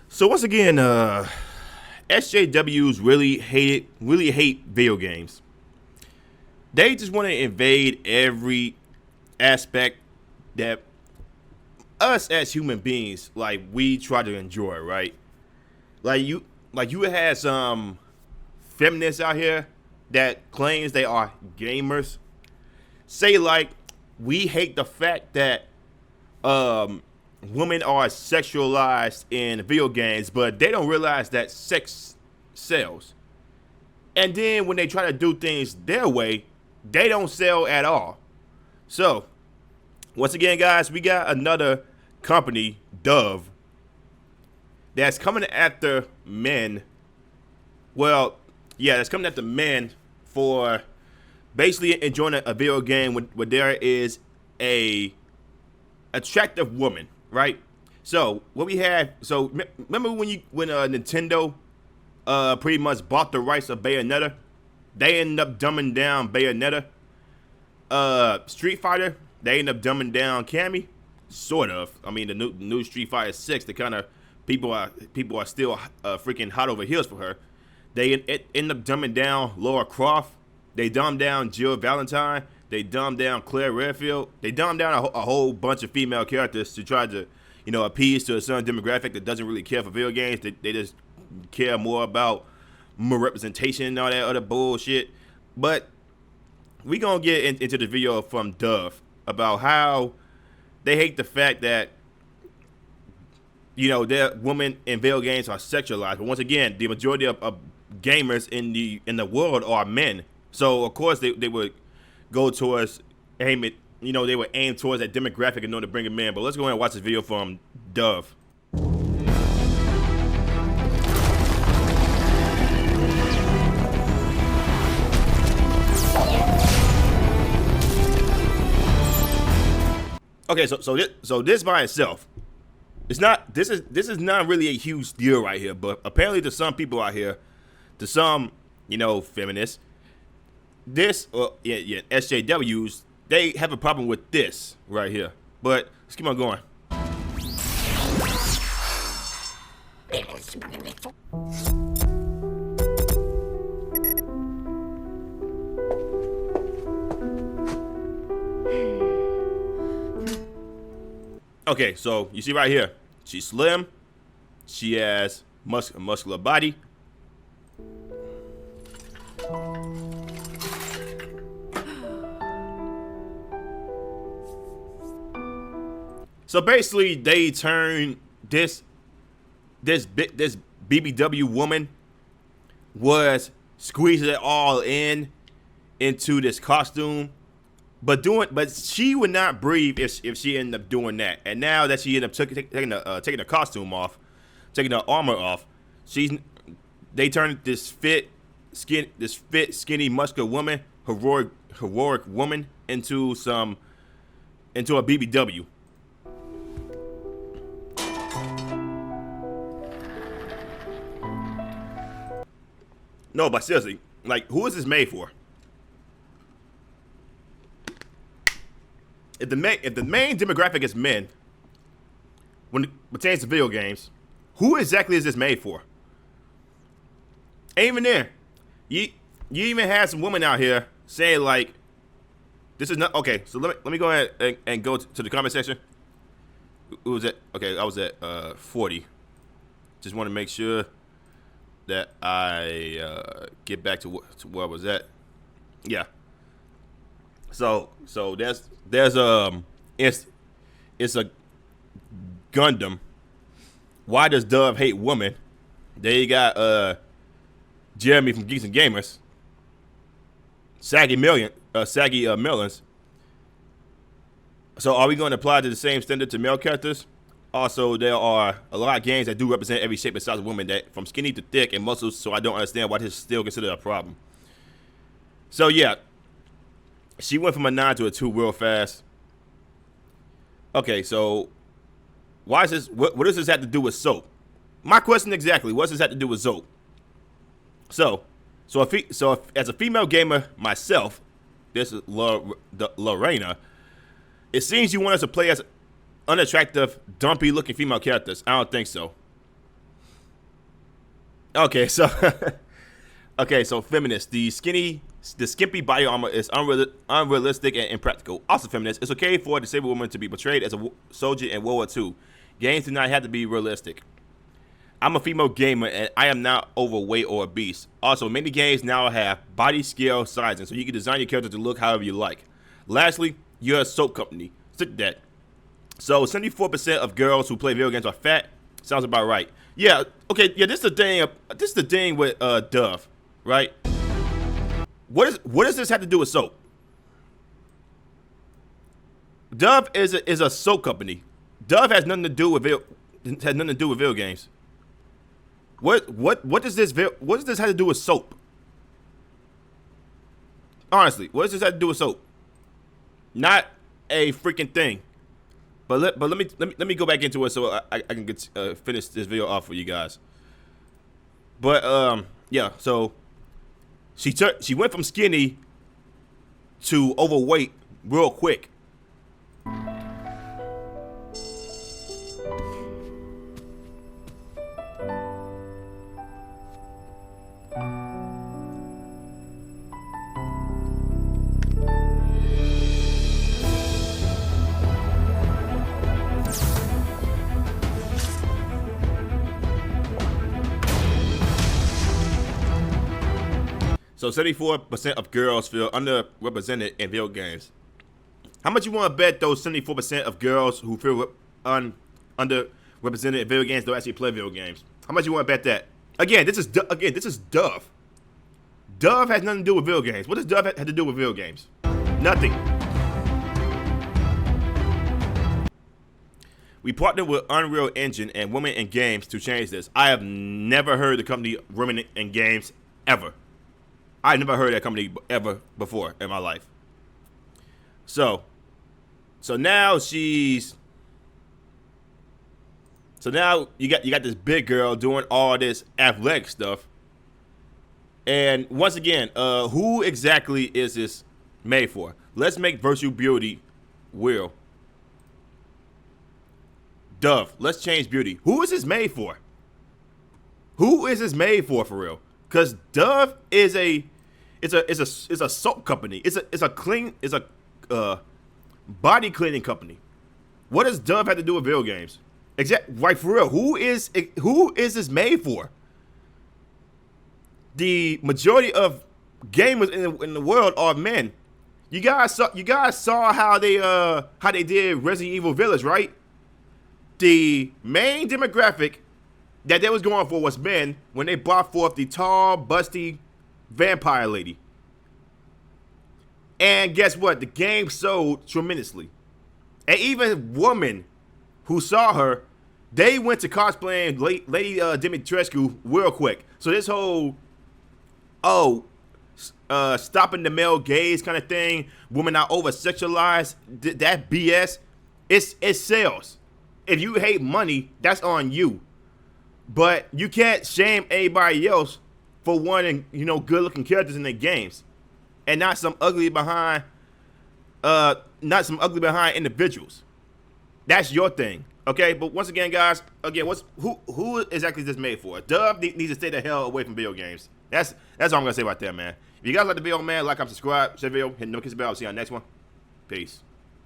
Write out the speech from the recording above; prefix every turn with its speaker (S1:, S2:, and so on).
S1: So once again, SJWs really hate video games. They just want to invade every aspect that us as human beings, like, we try to enjoy, right? Like you had some feminists out here that claims they are gamers. Say like we hate the fact that um women are sexualized in video games, but they don't realize that sex sells. And then when they try to do things their way, they don't sell at all. So, once again, guys, we got another company, Dove, that's coming after men. Well, yeah, that's coming after men for basically enjoying a video game where there is a attractive woman, right? So what we have, so remember when Nintendo pretty much bought the rights of Bayonetta, they ended up dumbing down Bayonetta. Street Fighter, they ended up dumbing down Cammy, sort of. I mean, the new Street Fighter 6, the kind of people are still freaking hot over heels for her. They end up dumbing down Laura Croft. They dumbed down Jill Valentine. They dumbed down Claire Redfield. They dumbed down a whole bunch of female characters to try to, appease to a certain demographic that doesn't really care for video games. They just care more about more representation and all that other bullshit. But we gonna get into the video from Dove about how they hate the fact that their women in video games are sexualized. But once again, the majority of gamers in the world are men. So of course they would go towards they would aim towards that demographic in order to bring them in. But let's go ahead and watch this video from Dove. Okay, so this by itself, it's not this is not really a huge deal right here, but apparently to some people out here, to some feminists, this SJWs, they have a problem with this right here. But let's keep on going. Okay, so you see right here, she's slim, she has a muscular body. So basically, they turn this BBW woman was squeezing it all into this costume, but she would not breathe if she ended up doing that. And now that she ended up taking the costume off, taking the armor off, they turned this fit, skinny, muscular woman, heroic woman into a BBW. No, but seriously, like, who is this made for? If the main demographic is men, when it pertains to video games, who exactly is this made for? Ain't even there. You even had some women out here saying like, this is not okay. So let me go ahead and go to the comment section. Who was that? Okay, I was at 40. Just want to make sure that I get back to where I was at. Yeah. So there's it's a Gundam. Why does Dove hate women? There you got Jeremy from Geeks and Gamers. Saggy Millions. So are we going to apply to the same standard to male characters? Also, there are a lot of games that do represent every shape and size of women, that from skinny to thick and muscles, so I don't understand why this is still considered a problem. So yeah, she went from a 9 to a 2 real fast. Okay, so why is this? What does this have to do with soap? My question exactly. What does this have to do with soap? So if, as a female gamer myself, this is Lorena. It seems you want us to play as unattractive, dumpy-looking female characters. I don't think so. Okay, so okay, so feminists, the skimpy body armor is unrealistic and impractical. Also, feminists, it's okay for a disabled woman to be portrayed as a soldier in World War II. Games do not have to be realistic. I'm a female gamer and I am not overweight or obese. Also, many games now have body scale sizing, so you can design your character to look however you like. Lastly, you're a soap company. Stick to that. So 74% of girls who play video games are fat. Sounds about right. Yeah. Okay. Yeah. This is the thing. This is the thing with Dove, right? What does this have to do with soap? Dove is a soap company. Dove has nothing to do with video games. What does this have to do with soap? Honestly, what does this have to do with soap? Not a freaking thing. But let me go back into it so I can get finish this video off for you guys. But yeah, so she went from skinny to overweight real quick. So 74% of girls feel underrepresented in video games. How much you want to bet those 74% of girls who feel underrepresented in video games don't actually play video games? How much you want to bet that? Again, this is Dove. Dove has nothing to do with video games. What does Dove have to do with video games? Nothing. We partnered with Unreal Engine and Women in Games to change this. I have never heard the company Women in Games ever. I never heard of that company ever before in my life. So now you got this big girl doing all this athletic stuff. And once again, who exactly is this made for? Let's make virtual beauty real. Dove, let's change beauty. Who is this made for? Who is this made for real? Because Dove is a soap company. It's a body cleaning company. What does Dove have to do with video games? Right, for real. Who is this made for? The majority of gamers in the world are men. You guys saw how they did Resident Evil Village, right? The main demographic that they was going for was men when they brought forth the tall, busty vampire lady. And guess what? The game sold tremendously. And even women who saw her, they went to cosplaying Lady Dimitrescu real quick. So this whole, stopping the male gaze kind of thing, women are over-sexualized, that BS, it sells. If you hate money, that's on you. But you can't shame anybody else for wanting, good-looking characters in their games, and not some ugly behind individuals. That's your thing, okay? But once again, guys, who exactly is this made for? Dove needs to stay the hell away from video games. That's all I'm gonna say about that, man. If you guys like the video, man, like, comment, subscribe, share the video, hit the notification bell. I'll see you on the next one. Peace.